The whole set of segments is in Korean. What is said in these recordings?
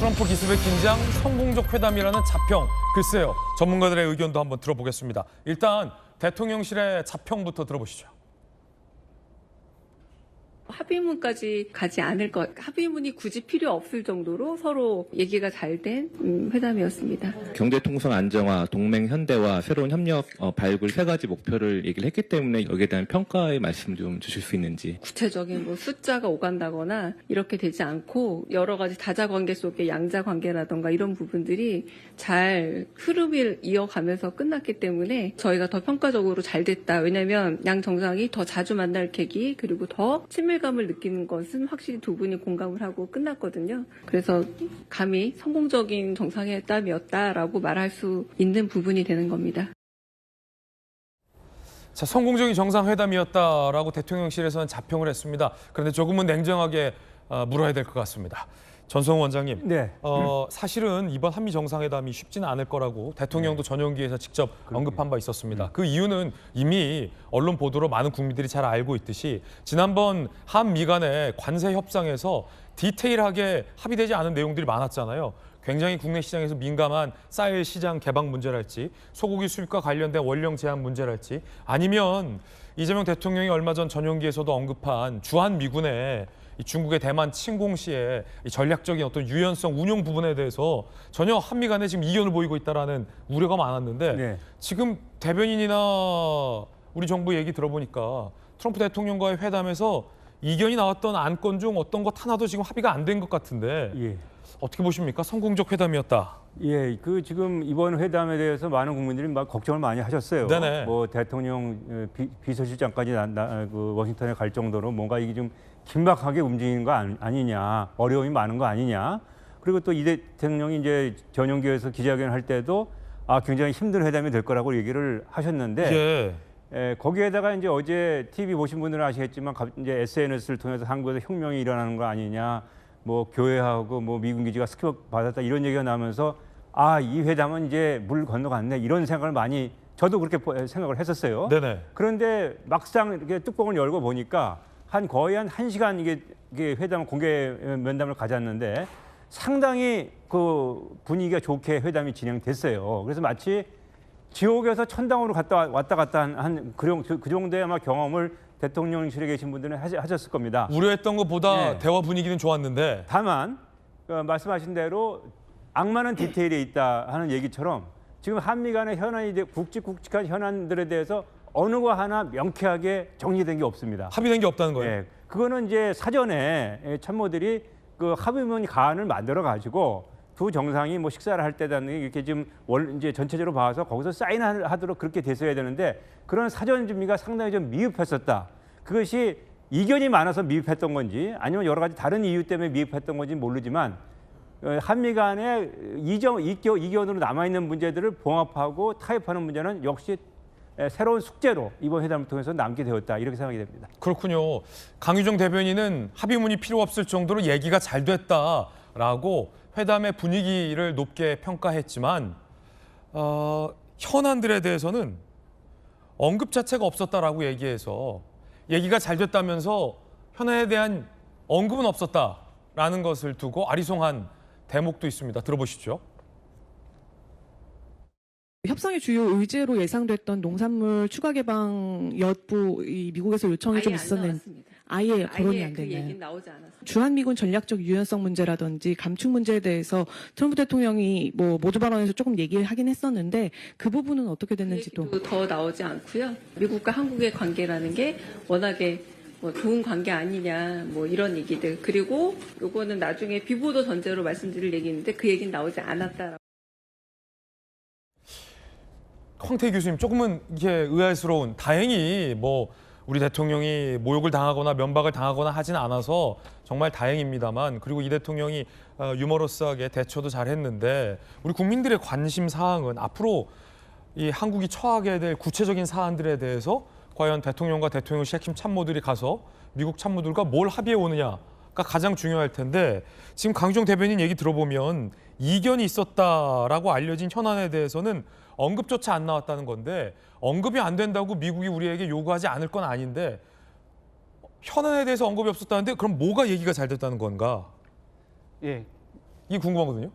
트럼프 기습의 긴장, 성공적 회담이라는 자평. 글쎄요, 전문가들의 의견도 한번 들어보겠습니다. 일단 대통령실의 자평부터 들어보시죠. 합의문까지 가지 않을 것, 합의문이 굳이 필요 없을 정도로 서로 얘기가 잘 된 회담이었습니다. 경제통상 안정화, 동맹 현대화, 새로운 협력 발굴 세 가지 목표를 얘기를 했기 때문에 여기에 대한 평가의 말씀 좀 주실 수 있는지. 구체적인 뭐 숫자가 오간다거나 이렇게 되지 않고 여러 가지 다자관계 속의 양자관계라던가 이런 부분들이 잘 흐름을 이어가면서 끝났기 때문에 저희가 더 평가적으로 잘 됐다. 왜냐하면 양 정상이 더 자주 만날 계기 그리고 더 친밀감을 느끼는 것은 확실히 두 분이 공감을 하고 끝났거든요. 그래서 감히 성공적인 정상회담이었다라고 말할 수 있는 부분이 되는 겁니다. 자, 성공적인 정상회담이었다라고 대통령실에서는 자평을 했습니다. 그런데 조금은 냉정하게 물어야 될 것 같습니다. 전성훈 원장님, 네. 사실은 이번 한미 정상회담이 쉽지는 않을 거라고 대통령도 전용기에서 직접 언급한 바 있었습니다. 그 이유는 이미 언론 보도로 많은 국민들이 잘 알고 있듯이 지난번 한미 간의 관세 협상에서 디테일하게 합의되지 않은 내용들이 많았잖아요. 굉장히 국내 시장에서 민감한 쌀 시장 개방 문제랄지 소고기 수입과 관련된 원령 제한 문제랄지 아니면 이재명 대통령이 얼마 전 전용기에서도 언급한 주한미군의 중국의 대만 침공 시에 전략적인 어떤 유연성 운용 부분에 대해서 전혀 한미 간에 지금 이견을 보이고 있다라는 우려가 많았는데 네. 지금 대변인이나 우리 정부 얘기 들어보니까 트럼프 대통령과의 회담에서 이견이 나왔던 안건 중 어떤 것 하나도 지금 합의가 안 된 것 같은데 예. 어떻게 보십니까? 성공적 회담이었다. 예, 그 지금 이번 회담에 대해서 많은 국민들이 막 걱정을 많이 하셨어요. 네네. 뭐 대통령 비서실장까지 그 워싱턴에 갈 정도로 뭔가 이게 좀 긴박하게 움직이는 거 아니냐, 어려움이 많은 거 아니냐. 그리고 또 이 대통령이 이제 전용기에서 기자회견 할 때도 굉장히 힘든 회담이 될 거라고 얘기를 하셨는데. 예. 거기에다가 이제 어제 TV 보신 분들은 아시겠지만 이제 SNS를 통해서 한국에서 혁명이 일어나는 거 아니냐, 뭐 교회하고 뭐 미군 기지가 스킵 받았다 이런 얘기가 나면서 이 회담은 이제 물 건너갔네 이런 생각을 많이 저도 그렇게 생각을 했었어요. 네네. 그런데 막상 이렇게 뚜껑을 열고 보니까 거의 한 1시간 이게 회담 공개 면담을 가졌는데 상당히 그 분위기가 좋게 회담이 진행됐어요. 그래서 마치 지옥에서 천당으로 왔다 갔다 한 그 정도의 아마 경험을 대통령실에 계신 분들은 하셨을 겁니다. 우려했던 것보다 네. 대화 분위기는 좋았는데 다만 말씀하신 대로 악마는 디테일에 있다 하는 얘기처럼 지금 한미 간의 현안이 굵직굵직한 현안들에 대해서 어느 거 하나 명쾌하게 정리된 게 없습니다. 합의된 게 없다는 거예요. 예, 그거는 이제 사전에 참모들이 그 합의문 가안을 만들어 가지고 두 정상이 뭐 식사를 할 때다는 이렇게 지금 이제 전체적으로 봐서 거기서 사인하도록 그렇게 됐어야 되는데 그런 사전 준비가 상당히 좀 미흡했었다. 그것이 이견이 많아서 미흡했던 건지 아니면 여러 가지 다른 이유 때문에 미흡했던 건지 모르지만 한미 간의 이견으로 남아있는 문제들을 봉합하고 타협하는 문제는 역시 새로운 숙제로 이번 회담을 통해서 남게 되었다 이렇게 생각이 됩니다. 그렇군요. 강유정 대변인은 합의문이 필요 없을 정도로 얘기가 잘 됐다라고 회담의 분위기를 높게 평가했지만 현안들에 대해서는 언급 자체가 없었다라고 얘기해서 얘기가 잘 됐다면서 현안에 대한 언급은 없었다라는 것을 두고 아리송한 대목도 있습니다. 들어보시죠. 협상의 주요 의제로 예상됐던 농산물 추가 개방 여부 미국에서 요청이 좀 있었는데 아예 거론이 안 그 얘기는 됐나요? 나오지 않았습니다. 주한미군 전략적 유연성 문제라든지 감축 문제에 대해서 트럼프 대통령이 뭐 모두 발언에서 조금 얘기를 하긴 했었는데 그 부분은 어떻게 됐는지도 그 얘기도 더 나오지 않고요. 미국과 한국의 관계라는 게 워낙에 뭐 좋은 관계 아니냐 뭐 이런 얘기들 그리고 요거는 나중에 비보도 전제로 말씀드릴 얘기인데 그 얘기는 나오지 않았다라고. 황태희 교수님 조금은 이게 의아스러운 다행히 뭐 우리 대통령이 모욕을 당하거나 면박을 당하거나 하진 않아서 정말 다행입니다만 그리고 이 대통령이 유머러스하게 대처도 잘했는데 우리 국민들의 관심 사항은 앞으로 이 한국이 처하게 될 구체적인 사안들에 대해서 과연 대통령과 대통령실 핵심 참모들이 가서 미국 참모들과 뭘 합의해 오느냐가 가장 중요할 텐데 지금 강유정 대변인 얘기 들어보면 이견이 있었다라고 알려진 현안에 대해서는 언급조차 안 나왔다는 건데 언급이 안 된다고 미국이 우리에게 요구하지 않을 건 아닌데 현안에 대해서 언급이 없었다는데 그럼 뭐가 얘기가 잘 됐다는 건가? 예, 이게 궁금하거든요.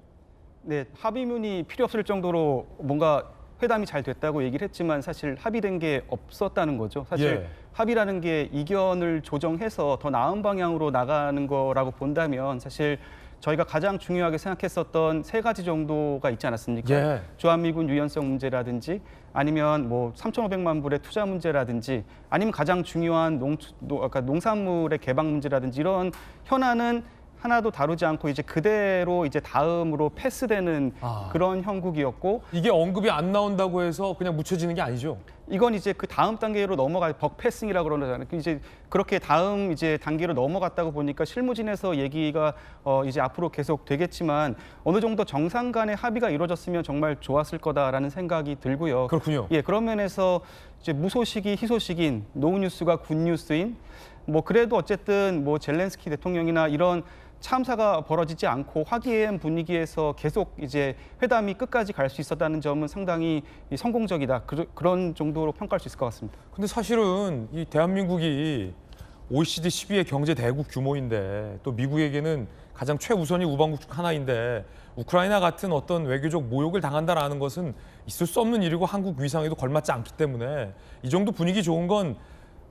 네, 합의문이 필요 없을 정도로 뭔가 회담이 잘 됐다고 얘기를 했지만 사실 합의된 게 없었다는 거죠. 사실 예. 합의라는 게 이견을 조정해서 더 나은 방향으로 나가는 거라고 본다면 사실 저희가 가장 중요하게 생각했었던 세 가지 정도가 있지 않았습니까? 예. 주한미군 유연성 문제라든지 아니면 뭐 3,500만 불의 투자 문제라든지 아니면 가장 중요한 농산물의 개방 문제라든지 이런 현안은 하나도 다루지 않고 이제 그대로 이제 다음으로 패스되는 그런 형국이었고 이게 언급이 안 나온다고 해서 그냥 묻혀지는 게 아니죠. 이건 이제 그 다음 단계로 넘어갈 벅패싱이라고 그러잖아요. 이제 그렇게 다음 이제 단계로 넘어갔다고 보니까 실무진에서 얘기가 이제 앞으로 계속 되겠지만 어느 정도 정상 간의 합의가 이루어졌으면 정말 좋았을 거다라는 생각이 들고요. 그렇군요. 예, 그런 면에서 이제 무소식이 희소식인 노뉴스가 굿뉴스인 뭐 그래도 어쨌든 뭐 젤렌스키 대통령이나 이런 참사가 벌어지지 않고 화기애애한 분위기에서 계속 이제 회담이 끝까지 갈 수 있었다는 점은 상당히 성공적이다. 그런 정도로 평가할 수 있을 것 같습니다. 근데 사실은 이 대한민국이 OECD 10위의 경제 대국 규모인데 또 미국에게는 가장 최우선이 우방국 중 하나인데 우크라이나 같은 어떤 외교적 모욕을 당한다라는 것은 있을 수 없는 일이고 한국 위상에도 걸맞지 않기 때문에 이 정도 분위기 좋은 건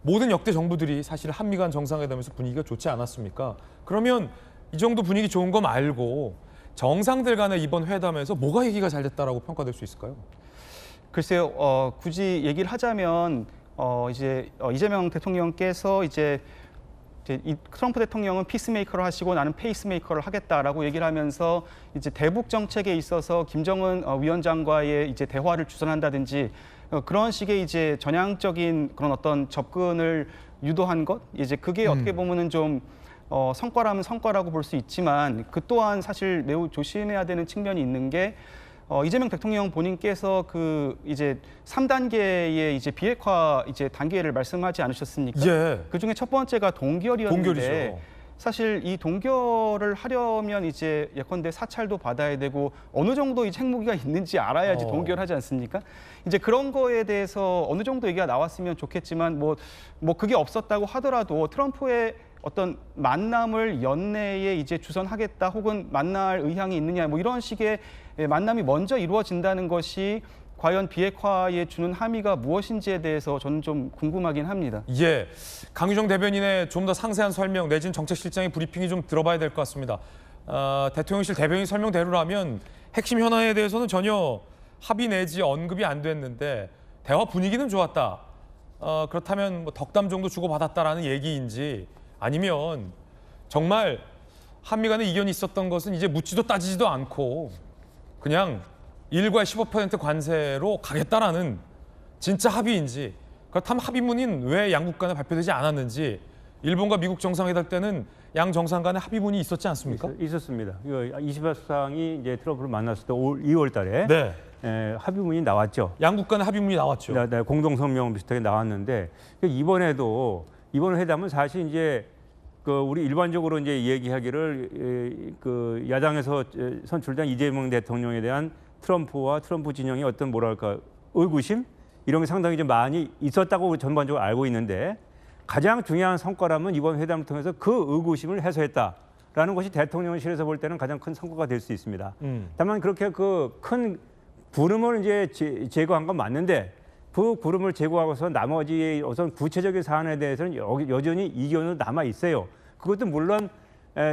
모든 역대 정부들이 사실 한미 간 정상회담에서 분위기가 좋지 않았습니까? 그러면 이 정도 분위기 좋은 거 말고 정상들 간의 이번 회담에서 뭐가 얘기가 잘 됐다라고 평가될 수 있을까요? 글쎄요, 굳이 얘기를 하자면 이제 이재명 대통령께서 이제 이 트럼프 대통령은 피스메이커를 하시고 나는 페이스메이커를 하겠다라고 얘기를 하면서 이제 대북 정책에 있어서 김정은 위원장과의 이제 대화를 주선한다든지 그런 식의 이제 전향적인 그런 어떤 접근을 유도한 것, 이제 그게 어떻게 보면은 좀 성과라면 성과라고 볼 수 있지만 그 또한 사실 매우 조심해야 되는 측면이 있는 게 이재명 대통령 본인께서 그 이제 3단계의 이제 비핵화 이제 단계를 말씀하지 않으셨습니까? 예. 그 중에 첫 번째가 동결이었는데 동결이죠. 사실 이 동결을 하려면 이제 예컨대 사찰도 받아야 되고 어느 정도 이 핵무기가 있는지 알아야지 동결하지 않습니까? 이제 그런 거에 대해서 어느 정도 얘기가 나왔으면 좋겠지만 뭐 그게 없었다고 하더라도 트럼프의 어떤 만남을 연내에 이제 주선하겠다 혹은 만날 의향이 있느냐 뭐 이런 식의 만남이 먼저 이루어진다는 것이 과연 비핵화에 주는 함의가 무엇인지에 대해서 저는 좀 궁금하긴 합니다. 예, 강유정 대변인의 좀 더 상세한 설명 내진 정책실장의 브리핑이 좀 들어봐야 될 것 같습니다. 대통령실 대변인 설명대로라면 핵심 현안에 대해서는 전혀 합의 내지 언급이 안 됐는데 대화 분위기는 좋았다. 그렇다면 뭐 덕담 정도 주고받았다라는 얘기인지 아니면 정말 한미 간에 이견이 있었던 것은 이제 묻지도 따지지도 않고 그냥 1과 15% 관세로 가겠다라는 진짜 합의인지 그렇다면 합의문인 왜 양국 간에 발표되지 않았는지 일본과 미국 정상회담 때는 양 정상 간에 합의문이 있었지 않습니까? 있었습니다. 24상이 이제 트럼프를 만났을 때 2월 달에 네. 합의문이 나왔죠. 양국 간에 합의문이 나왔죠. 네, 공동성명 비슷하게 나왔는데 이번에도 이번 회담은 사실 이제 그 우리 일반적으로 이제 얘기하기를 그 야당에서 선출된 이재명 대통령에 대한 트럼프와 트럼프 진영의 어떤 뭐랄까 의구심 이런 게 상당히 좀 많이 있었다고 전반적으로 알고 있는데 가장 중요한 성과라면 이번 회담을 통해서 그 의구심을 해소했다라는 것이 대통령실에서 볼 때는 가장 큰 성과가 될 수 있습니다. 다만 그렇게 그 큰 구름을 이제 제거한 건 맞는데 그 구름을 제거하고서 나머지 어떤 구체적인 사안에 대해서는 여전히 이견은 남아 있어요. 그것도 물론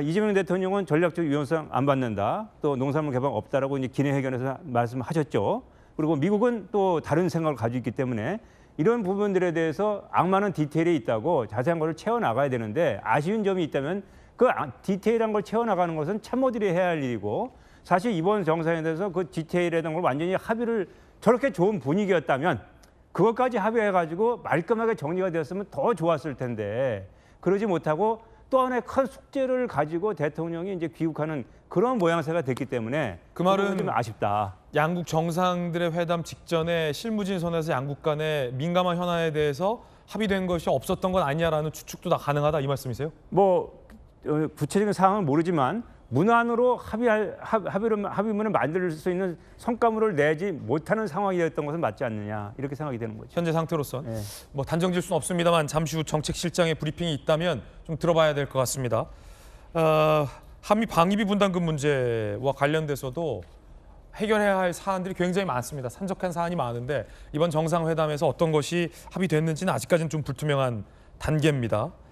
이재명 대통령은 전략적 유연성 안 받는다. 또 농산물 개방 없다라고 이제 기내회견에서 말씀하셨죠. 그리고 미국은 또 다른 생각을 가지고 있기 때문에 이런 부분들에 대해서 악마는 디테일에 있다고 자세한 걸 채워나가야 되는데 아쉬운 점이 있다면 그 디테일한 걸 채워나가는 것은 참모들이 해야 할 일이고 사실 이번 정상에 대해서 그 디테일에 대한 걸 완전히 합의를 저렇게 좋은 분위기였다면 그것까지 합의해가지고 말끔하게 정리가 되었으면 더 좋았을 텐데 그러지 못하고 또 하나의 큰 숙제를 가지고 대통령이 이제 귀국하는 그런 모양새가 됐기 때문에 그 말은 좀 아쉽다. 양국 정상들의 회담 직전에 실무진 선에서 양국 간의 민감한 현안에 대해서 합의된 것이 없었던 건 아니냐라는 추측도 다 가능하다 이 말씀이세요? 뭐 구체적인 상황은 모르지만 문안으로 합의문을 만들 수 있는 성과물을 내지 못하는 상황이 되었던 것은 맞지 않느냐 이렇게 생각이 되는 거죠. 현재 상태로선 네. 뭐 단정질 수는 없습니다만 잠시 후 정책실장의 브리핑이 있다면 좀 들어봐야 될 것 같습니다. 한미 방위비 분담금 문제와 관련돼서도 해결해야 할 사안들이 굉장히 많습니다. 산적한 사안이 많은데 이번 정상회담에서 어떤 것이 합의됐는지는 아직까지는 좀 불투명한 단계입니다.